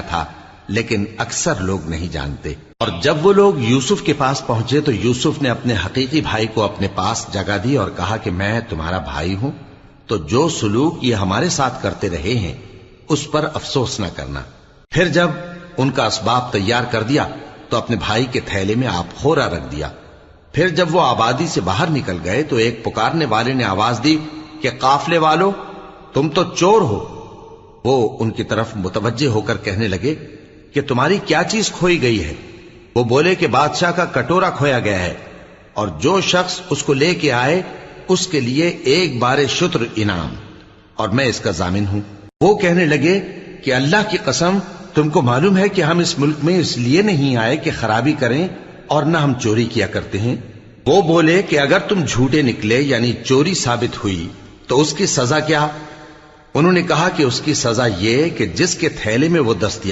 تھا، لیکن اکثر لوگ نہیں جانتے۔ اور جب وہ لوگ یوسف کے پاس پہنچے تو یوسف نے اپنے حقیقی بھائی کو اپنے پاس جگہ دی اور کہا کہ میں تمہارا بھائی ہوں، تو جو سلوک یہ ہمارے ساتھ کرتے رہے ہیں اس پر افسوس نہ کرنا۔ پھر جب ان کا اسباب تیار کر دیا تو اپنے بھائی کے تھیلے میں آپ خورا رکھ دیا۔ پھر جب وہ آبادی سے باہر نکل گئے تو ایک پکارنے والے نے آواز دی کہ قافلے والو، تم تو چور ہو۔ وہ ان کی طرف متوجہ ہو کر کہنے لگے کہ تمہاری کیا چیز کھوئی گئی ہے؟ وہ بولے کہ بادشاہ کا کٹورا کھویا گیا ہے، اور جو شخص اس کو لے کے آئے اس کے لیے 1 بار شتر انعام، اور میں اس کا ضامن ہوں۔ وہ کہنے لگے کہ اللہ کی قسم، تم کو معلوم ہے کہ ہم اس ملک میں اس لیے نہیں آئے کہ خرابی کریں اور نہ ہم چوری کیا کرتے ہیں۔ وہ بولے کہ اگر تم جھوٹے نکلے یعنی چوری ثابت ہوئی تو اس کی سزا کیا؟ انہوں نے کہا کہ اس کی سزا یہ کہ جس کے تھیلے میں وہ دستیاب